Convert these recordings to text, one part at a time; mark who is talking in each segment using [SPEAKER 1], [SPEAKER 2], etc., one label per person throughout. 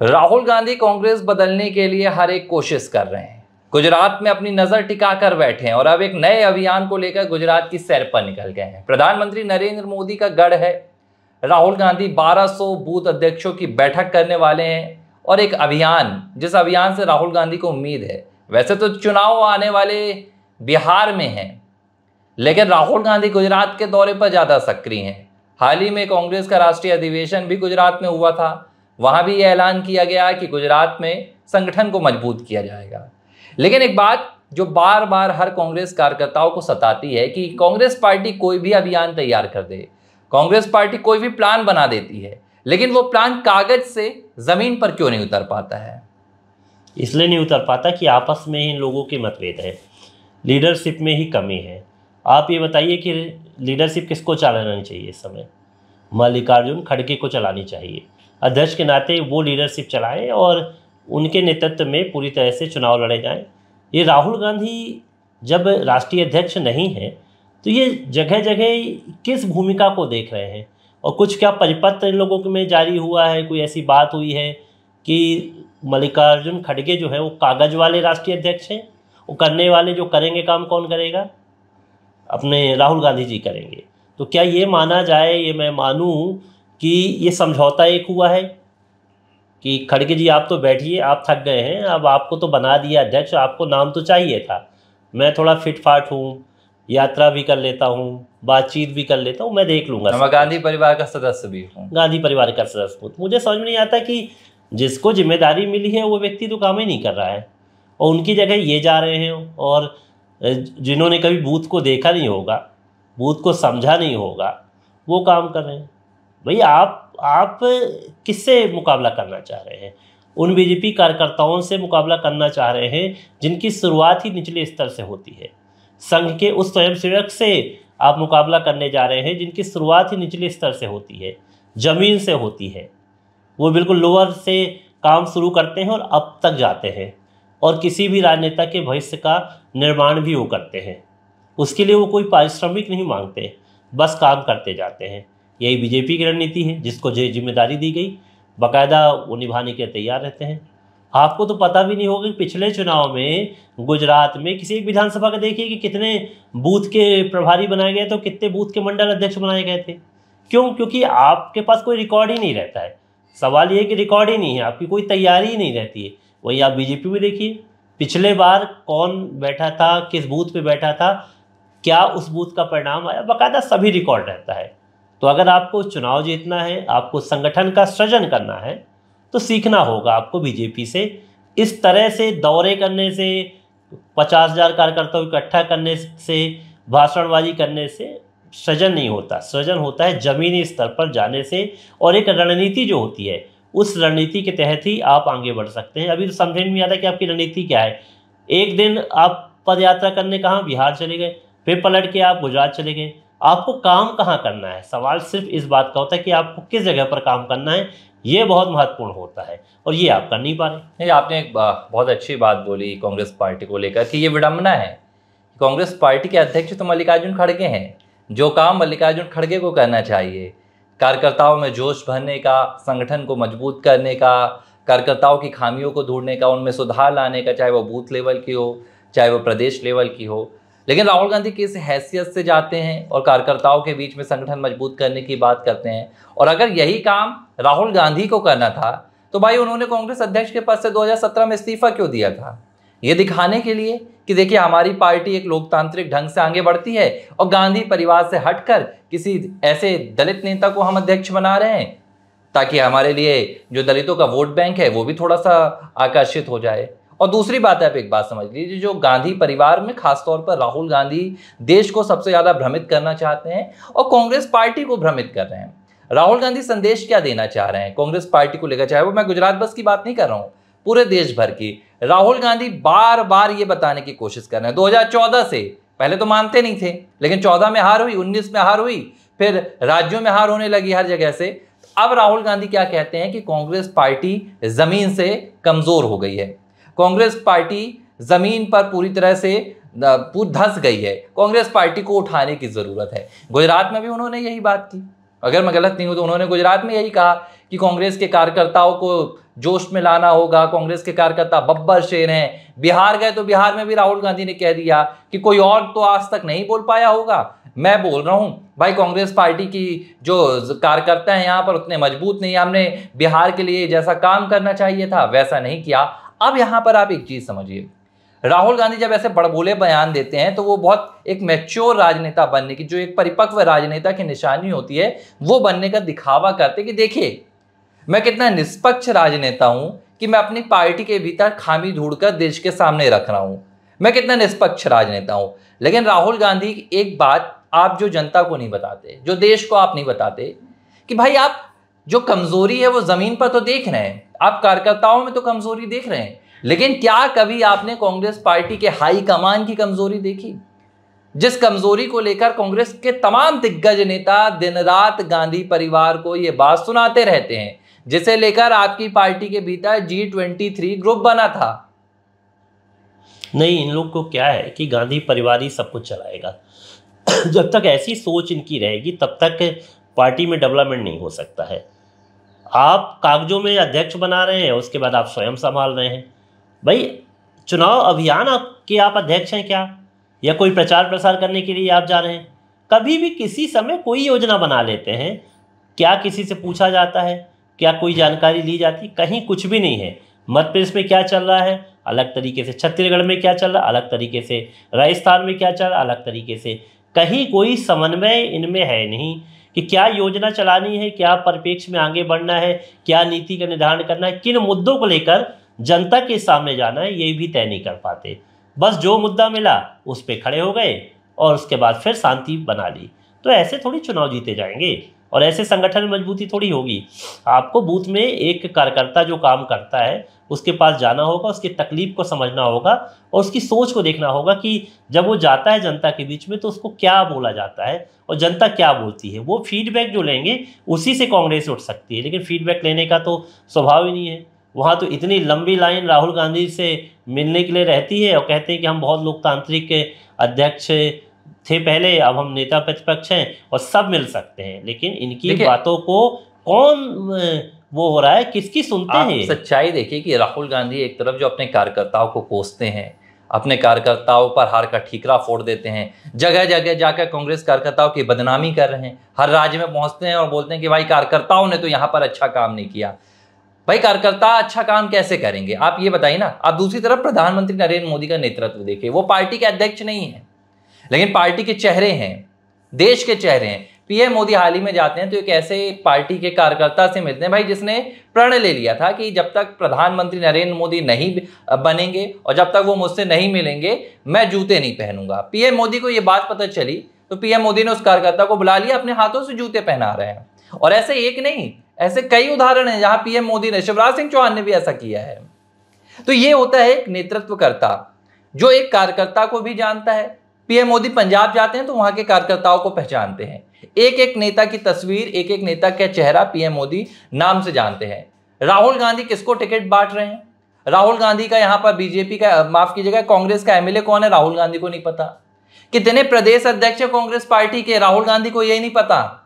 [SPEAKER 1] राहुल गांधी कांग्रेस बदलने के लिए हर एक कोशिश कर रहे हैं। गुजरात में अपनी नजर टिका कर बैठे हैं और अब एक नए अभियान को लेकर गुजरात की सैर पर निकल गए हैं। प्रधानमंत्री नरेंद्र मोदी का गढ़ है। राहुल गांधी 1200 बूथ अध्यक्षों की बैठक करने वाले हैं और एक अभियान, जिस अभियान से राहुल गांधी को उम्मीद है, वैसे तो चुनाव आने वाले बिहार में हैं, लेकिन राहुल गांधी गुजरात के दौरे पर ज्यादा सक्रिय हैं। हाल ही में कांग्रेस का राष्ट्रीय अधिवेशन भी गुजरात में हुआ था। वहां भी यह ऐलान किया गया कि गुजरात में संगठन को मजबूत किया जाएगा। लेकिन एक बात जो बार बार हर कांग्रेस कार्यकर्ताओं को सताती है कि कांग्रेस पार्टी कोई भी अभियान तैयार कर दे, कांग्रेस पार्टी कोई भी प्लान बना देती है, लेकिन वो प्लान कागज से जमीन पर क्यों नहीं उतर पाता है?
[SPEAKER 2] इसलिए नहीं उतर पाता कि आपस में इन लोगों के मतभेद है, लीडरशिप में ही कमी है। आप ये बताइए कि लीडरशिप किसको चलानी चाहिए इस समय? मल्लिकार्जुन खड़गे को चलानी चाहिए। अध्यक्ष के नाते वो लीडरशिप चलाएं और उनके नेतृत्व में पूरी तरह से चुनाव लड़े जाएं। ये राहुल गांधी जब राष्ट्रीय अध्यक्ष नहीं है तो ये जगह जगह किस भूमिका को देख रहे हैं और कुछ क्या परिपत्र इन लोगों में जारी हुआ है? कोई ऐसी बात हुई है कि मल्लिकार्जुन खड़गे जो है वो कागज वाले राष्ट्रीय अध्यक्ष हैं? वो करने वाले जो करेंगे काम कौन करेगा? अपने राहुल गांधी जी करेंगे। तो क्या ये माना जाए, ये मैं मानूं कि ये समझौता एक हुआ है कि खड़गे जी आप तो बैठिए, आप थक गए हैं, अब आपको तो बना दिया अध्यक्ष, आपको नाम तो चाहिए था, मैं थोड़ा फिटफाट हूँ, यात्रा भी कर लेता हूँ, बातचीत भी कर लेता हूँ, मैं देख लूँगा।
[SPEAKER 1] मैं गांधी परिवार का सदस्य भी हूँ।
[SPEAKER 2] गांधी परिवार का सदस्य हूँ। मुझे समझ में नहीं आता कि जिसको जिम्मेदारी मिली है वो व्यक्ति तो काम ही नहीं कर रहा है और उनकी जगह ये जा रहे हैं और जिन्होंने कभी बूथ को देखा नहीं होगा, बूथ को समझा नहीं होगा, वो काम कर रहे हैं। भैया आप किससे मुकाबला करना चाह रहे हैं? उन बीजेपी कार्यकर्ताओं से मुकाबला करना चाह रहे हैं जिनकी शुरुआत ही निचले स्तर से होती है। संघ के उस स्वयंसेवक से आप मुकाबला करने जा रहे हैं जिनकी शुरुआत ही निचले स्तर से होती है, ज़मीन से होती है। वो बिल्कुल लोअर से काम शुरू करते हैं और अब तक जाते हैं और किसी भी राजनेता के भविष्य का निर्माण भी वो करते हैं। उसके लिए वो कोई पारिश्रमिक नहीं मांगते, बस काम करते जाते हैं। यही बीजेपी की रणनीति है, जिसको जिम्मेदारी दी गई बाकायदा वो निभाने के तैयार रहते हैं। आपको तो पता भी नहीं होगा कि पिछले चुनाव में गुजरात में किसी एक विधानसभा का देखिए कि कितने बूथ के प्रभारी बनाए गए थे, तो कितने बूथ के मंडल अध्यक्ष बनाए गए थे। क्यों? क्योंकि आपके पास कोई रिकॉर्ड ही नहीं रहता है। सवाल ये है कि रिकॉर्ड ही नहीं है, आपकी कोई तैयारी ही नहीं रहती है। वही आप बीजेपी में देखिए, पिछले बार कौन बैठा था, किस बूथ पे बैठा था, क्या उस बूथ का परिणाम आया, बाकायदा सभी रिकॉर्ड रहता है। तो अगर आपको चुनाव जीतना है, आपको संगठन का सृजन करना है, तो सीखना होगा आपको बीजेपी से। इस तरह से दौरे करने से, 50,000 कार्यकर्ताओं को इकट्ठा करने से, भाषणबाजी करने से सृजन नहीं होता। सृजन होता है ज़मीनी स्तर पर जाने से और एक रणनीति जो होती है, उस रणनीति के तहत ही आप आगे बढ़ सकते हैं। अभी तो समझ में नहीं आता कि आपकी रणनीति क्या है। एक दिन आप पद यात्रा करने कहाँ बिहार चले गए, फिर पलट के आप गुजरात चले गए। आपको काम कहाँ करना है? सवाल सिर्फ इस बात का होता है कि आपको किस जगह पर काम करना है। ये बहुत महत्वपूर्ण होता है और ये आप कर नहीं पा रहे।
[SPEAKER 1] आपने एक बहुत अच्छी बात बोली कांग्रेस पार्टी को लेकर कि ये विडंबना है। कांग्रेस पार्टी के अध्यक्ष तो मल्लिकार्जुन खड़गे हैं। जो काम मल्लिकार्जुन खड़गे को करना चाहिए, कार्यकर्ताओं में जोश भरने का, संगठन को मजबूत करने का, कार्यकर्ताओं की खामियों को ढूंढने का, उनमें सुधार लाने का, चाहे वो बूथ लेवल की हो, चाहे वो प्रदेश लेवल की हो, लेकिन राहुल गांधी किस हैसियत से जाते हैं और कार्यकर्ताओं के बीच में संगठन मजबूत करने की बात करते हैं। और अगर यही काम राहुल गांधी को करना था तो भाई उन्होंने कांग्रेस अध्यक्ष के पद से 2017 में इस्तीफा क्यों दिया था? ये दिखाने के लिए कि देखिए हमारी पार्टी एक लोकतांत्रिक ढंग से आगे बढ़ती है और गांधी परिवार से हटकर किसी ऐसे दलित नेता को हम अध्यक्ष बना रहे हैं ताकि हमारे लिए जो दलितों का वोट बैंक है वो भी थोड़ा सा आकर्षित हो जाए। और दूसरी बात है, आप एक बात समझ लीजिए, जो गांधी परिवार में खासतौर पर राहुल गांधी देश को सबसे ज्यादा भ्रमित करना चाहते हैं और कांग्रेस पार्टी को भ्रमित कर रहे हैं। राहुल गांधी संदेश क्या देना चाह रहे हैं कांग्रेस पार्टी को लेकर? चाहे वो मैं गुजरात बस की बात नहीं कर रहा हूं, पूरे देश भर की। राहुल गांधी बार बार ये बताने की कोशिश कर रहे हैं। 2014 से पहले तो मानते नहीं थे, लेकिन 14 में हार हुई, 19 में हार हुई, फिर राज्यों में हार होने लगी हर जगह से। अब राहुल गांधी क्या कहते हैं कि कांग्रेस पार्टी जमीन से कमजोर हो गई है, कांग्रेस पार्टी जमीन पर पूरी तरह से धंस गई है, कांग्रेस पार्टी को उठाने की जरूरत है। गुजरात में भी उन्होंने यही बात की। अगर मैं गलत नहीं हूं तो उन्होंने गुजरात में यही कहा कि कांग्रेस के कार्यकर्ताओं को जोश में लाना होगा। कांग्रेस के कार्यकर्ता बब्बर शेर हैं। बिहार गए तो बिहार में भी राहुल गांधी ने कह दिया कि कोई और तो आज तक नहीं बोल पाया होगा। मैं बोल रहा हूं भाई, कांग्रेस पार्टी की जो कार्यकर्ता हैं यहाँ पर उतने मजबूत नहीं। हमने बिहार के लिए जैसा काम करना चाहिए था वैसा नहीं किया। अब यहाँ पर आप एक चीज समझिए, राहुल गांधी जब ऐसे बड़बोले बयान देते हैं तो वो बहुत एक मैच्योर राजनेता बनने की, जो एक परिपक्व राजनेता की निशानी होती है, वो बनने का दिखावा करते कि देखिए मैं कितना निष्पक्ष राजनेता हूं कि मैं अपनी पार्टी के भीतर खामी ढूंढकर देश के सामने रख रहा हूं, मैं कितना निष्पक्ष राजनेता हूं। लेकिन राहुल गांधी एक बात आप जो जनता को नहीं बताते, जो देश को आप नहीं बताते, कि भाई आप जो कमजोरी है वो जमीन पर तो देख रहे हैं, आप कार्यकर्ताओं में तो कमजोरी देख रहे हैं, लेकिन क्या कभी आपने कांग्रेस पार्टी के हाई कमान की कमजोरी देखी? जिस कमजोरी को लेकर कांग्रेस के तमाम दिग्गज नेता दिन रात गांधी परिवार को यह बात सुनाते रहते हैं, जिसे लेकर आपकी पार्टी के भीतर G23 ग्रुप बना था।
[SPEAKER 2] नहीं, इन लोग को क्या है कि गांधी परिवार ही सब कुछ चलाएगा। जब तक ऐसी सोच इनकी रहेगी तब तक पार्टी में डेवलपमेंट नहीं हो सकता है। आप कागजों में अध्यक्ष बना रहे हैं, उसके बाद आप स्वयं संभाल रहे हैं। भाई चुनाव अभियान आपके आप अध्यक्ष हैं क्या, या कोई प्रचार प्रसार करने के लिए आप जा रहे हैं? कभी भी किसी समय कोई योजना बना लेते हैं, क्या किसी से पूछा जाता है, क्या कोई जानकारी ली जाती? कहीं कुछ भी नहीं है। मध्य प्रदेश में क्या चल रहा है अलग तरीके से, छत्तीसगढ़ में क्या चल रहा है अलग तरीके से, राजस्थान में क्या चल रहा है अलग तरीके से। कहीं कोई समन्वय इनमें है नहीं कि क्या योजना चलानी है, क्या परिप्रेक्ष्य में आगे बढ़ना है, क्या नीति का निर्धारण करना है, किन मुद्दों को लेकर जनता के सामने जाना है, ये भी तय नहीं कर पाते। बस जो मुद्दा मिला उस पर खड़े हो गए और उसके बाद फिर शांति बना ली। तो ऐसे थोड़ी चुनाव जीते जाएंगे और ऐसे संगठन में मजबूती थोड़ी होगी। आपको बूथ में एक कार्यकर्ता जो काम करता है उसके पास जाना होगा, उसकी तकलीफ को समझना होगा और उसकी सोच को देखना होगा कि जब वो जाता है जनता के बीच में तो उसको क्या बोला जाता है और जनता क्या बोलती है। वो फीडबैक जो लेंगे उसी से कांग्रेस उठ सकती है, लेकिन फीडबैक लेने का तो स्वभाव ही नहीं है। वहाँ तो इतनी लंबी लाइन राहुल गांधी से मिलने के लिए रहती है और कहते हैं कि हम बहुत लोकतांत्रिक अध्यक्ष थे पहले, अब हम नेता प्रतिपक्ष हैं और सब मिल सकते हैं। लेकिन इनकी बातों को कौन वो हो रहा है, किसकी सुनते हैं?
[SPEAKER 1] सच्चाई देखिए कि राहुल गांधी एक तरफ जो अपने कार्यकर्ताओं को कोसते हैं, अपने कार्यकर्ताओं पर हार का ठीकरा फोड़ देते हैं, जगह जगह जाकर कांग्रेस कार्यकर्ताओं की बदनामी कर रहे हैं, हर राज्य में पहुंचते हैं और बोलते हैं कि भाई कार्यकर्ताओं ने तो यहाँ पर अच्छा काम नहीं किया। भाई कार्यकर्ता अच्छा काम कैसे करेंगे आप ये बताइए ना। आप दूसरी तरफ प्रधानमंत्री नरेंद्र मोदी का नेतृत्व देखिए, वो पार्टी के अध्यक्ष नहीं है लेकिन पार्टी के चेहरे हैं, देश के चेहरे हैं। पीएम मोदी हाल ही में जाते हैं तो एक ऐसे पार्टी के कार्यकर्ता से मिलते हैं भाई जिसने प्रण ले लिया था कि जब तक प्रधानमंत्री नरेंद्र मोदी नहीं बनेंगे और जब तक वो मुझसे नहीं मिलेंगे मैं जूते नहीं पहनूंगा। पीएम मोदी को ये बात पता चली तो पीएम मोदी ने उस कार्यकर्ता को बुला लिया, अपने हाथों से जूते पहना रहे हैं। और ऐसे एक नहीं, ऐसे कई उदाहरण हैं जहां पीएम मोदी ने, शिवराज सिंह चौहान ने भी ऐसा किया है। तो ये होता है एक नेतृत्वकर्ता जो एक कार्यकर्ता को भी जानता है। पीएम मोदी पंजाब जाते हैं तो वहां के कार्यकर्ताओं को पहचानते हैं, एक एक नेता की तस्वीर, एक एक नेता का चेहरा पीएम मोदी नाम से जानते हैं। राहुल गांधी किसको टिकट बांट रहे हैं? राहुल गांधी का यहां पर बीजेपी का, माफ कीजिएगा, कांग्रेस का एमएलए कौन है राहुल गांधी को नहीं पता। कितने प्रदेश अध्यक्ष है कांग्रेस पार्टी के, राहुल गांधी को यही नहीं पता।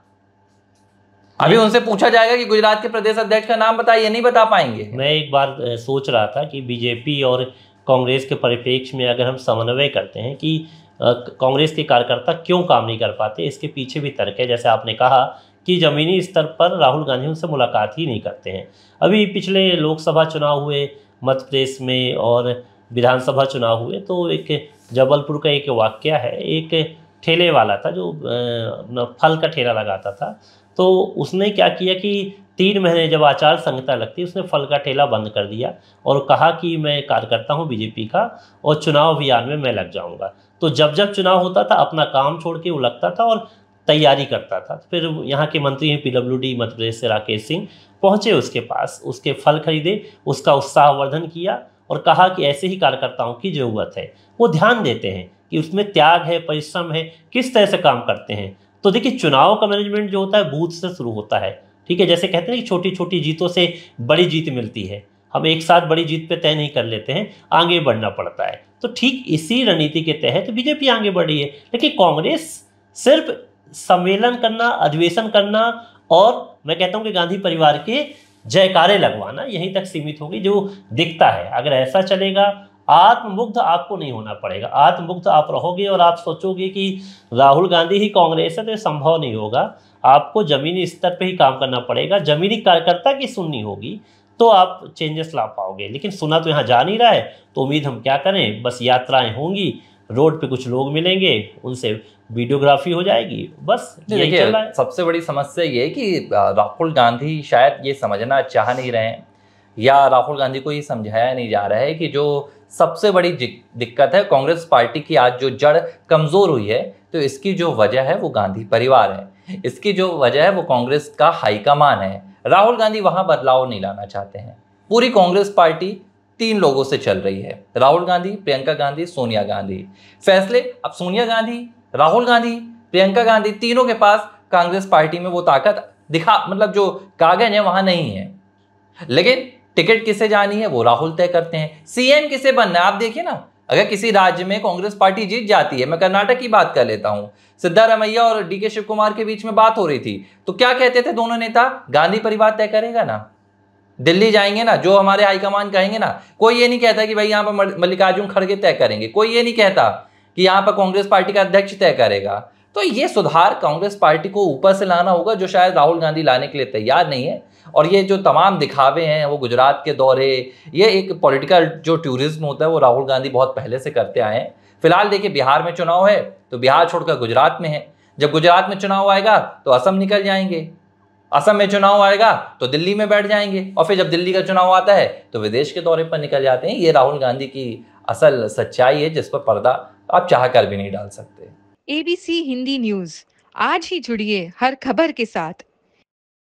[SPEAKER 1] अभी उनसे पूछा जाएगा कि गुजरात के प्रदेश अध्यक्ष का नाम बताइए, नहीं बता पाएंगे।
[SPEAKER 2] मैं एक बार सोच रहा था कि बीजेपी और कांग्रेस के परिप्रेक्ष्य में अगर हम समन्वय करते हैं कि कांग्रेस के कार्यकर्ता क्यों काम नहीं कर पाते, इसके पीछे भी तर्क है। जैसे आपने कहा कि ज़मीनी स्तर पर राहुल गांधी उनसे मुलाकात ही नहीं करते हैं। अभी पिछले लोकसभा चुनाव हुए मध्य प्रदेश में और विधानसभा चुनाव हुए तो एक जबलपुर का एक वाकया है। एक ठेले वाला था जो फल का ठेला लगाता था, तो उसने क्या किया कि 3 महीने जब आचार संहिता लगती उसने फल का ठेला बंद कर दिया और कहा कि मैं कार्यकर्ता हूँ बीजेपी का और चुनाव अभियान में मैं लग जाऊँगा। तो जब जब चुनाव होता था अपना काम छोड़ के वो लगता था और तैयारी करता था। फिर यहाँ के मंत्री हैं PWD मध्य प्रदेश से राकेश सिंह पहुँचे उसके पास, उसके फल खरीदे, उसका उत्साहवर्धन किया और कहा कि ऐसे ही कार्यकर्ताओं की ज़रूरत है। वो ध्यान देते हैं कि उसमें त्याग है, परिश्रम है, किस तरह से काम करते हैं। तो देखिए चुनाव का मैनेजमेंट जो होता है बूथ से शुरू होता है, ठीक है। जैसे कहते हैं कि छोटी छोटी जीतों से बड़ी जीत मिलती है, हम एक साथ बड़ी जीत पे तय नहीं कर लेते हैं, आगे बढ़ना पड़ता है। तो ठीक इसी रणनीति के तहत बीजेपी आगे बढ़ी है। लेकिन कांग्रेस सिर्फ सम्मेलन करना, अधिवेशन करना और मैं कहता हूं कि गांधी परिवार के जयकारे लगवाना यहीं तक सीमित होगी जो दिखता है। अगर ऐसा चलेगा, आत्ममुग्ध आपको नहीं होना पड़ेगा। आत्ममुग्ध आप रहोगे और आप सोचोगे कि राहुल गांधी ही कांग्रेस है तो ये संभव नहीं होगा। आपको ज़मीनी स्तर पे ही काम करना पड़ेगा, ज़मीनी कार्यकर्ता की सुननी होगी, तो आप चेंजेस ला पाओगे। लेकिन सुना तो यहाँ जा नहीं रहा है, तो उम्मीद हम क्या करें, बस यात्राएं होंगी, रोड पे कुछ लोग मिलेंगे, उनसे वीडियोग्राफी हो जाएगी, बस यही चल रहा है।
[SPEAKER 1] सबसे बड़ी समस्या ये है कि राहुल गांधी शायद ये समझना चाह नहीं रहे हैं, या राहुल गांधी को ये समझाया नहीं जा रहा है कि जो सबसे बड़ी दिक्कत है कांग्रेस पार्टी की, आज जो जड़ कमज़ोर हुई है, तो इसकी जो वजह है वो गांधी परिवार है, इसकी जो वजह है वो कांग्रेस का हाईकमान है। राहुल गांधी वहाँ बदलाव नहीं लाना चाहते हैं। पूरी कांग्रेस पार्टी 3 लोगों से चल रही है, राहुल गांधी, प्रियंका गांधी, सोनिया गांधी। फैसले अब सोनिया गांधी, राहुल गांधी, प्रियंका गांधी, तीनों के पास कांग्रेस पार्टी में वो ताकत मतलब जो कागज है वहां नहीं है। लेकिन टिकट किसे जानी है वो राहुल तय करते हैं। सीएम किसे बनना है आप देखिए ना, अगर किसी राज्य में कांग्रेस पार्टी जीत जाती है, मैं कर्नाटक की बात कर लेता हूं, सिद्धारमैया और डीके शिव कुमार के बीच में बात हो रही थी, तो क्या कहते थे दोनों नेता, गांधी परिवार तय करेगा ना, दिल्ली जाएंगे ना, जो हमारे हाईकमान कहेंगे ना। कोई ये नहीं कहता कि भाई यहाँ पर मल्लिकार्जुन खड़गे तय करेंगे, कोई ये नहीं कहता कि यहाँ पर कांग्रेस पार्टी का अध्यक्ष तय करेगा। तो ये सुधार कांग्रेस पार्टी को ऊपर से लाना होगा, जो शायद राहुल गांधी लाने के लिए तैयार नहीं है। और ये जो तमाम दिखावे हैं, वो गुजरात के दौरे, ये एक पॉलिटिकल जो टूरिज्म होता है वो राहुल गांधी बहुत पहले से करते आए हैं। फिलहाल देखिए बिहार में चुनाव है तो बिहार छोड़कर गुजरात में है, जब गुजरात में चुनाव आएगा तो असम निकल जाएंगे, असम में चुनाव आएगा तो दिल्ली में बैठ जाएंगे, और फिर जब दिल्ली का चुनाव आता है तो विदेश के दौरे पर निकल जाते हैं। ये राहुल गांधी की असल सच्चाई है, जिस पर पर्दा आप चाह कर भी नहीं डाल सकते।
[SPEAKER 3] ABC हिंदी न्यूज, आज ही जुड़िए हर खबर के साथ।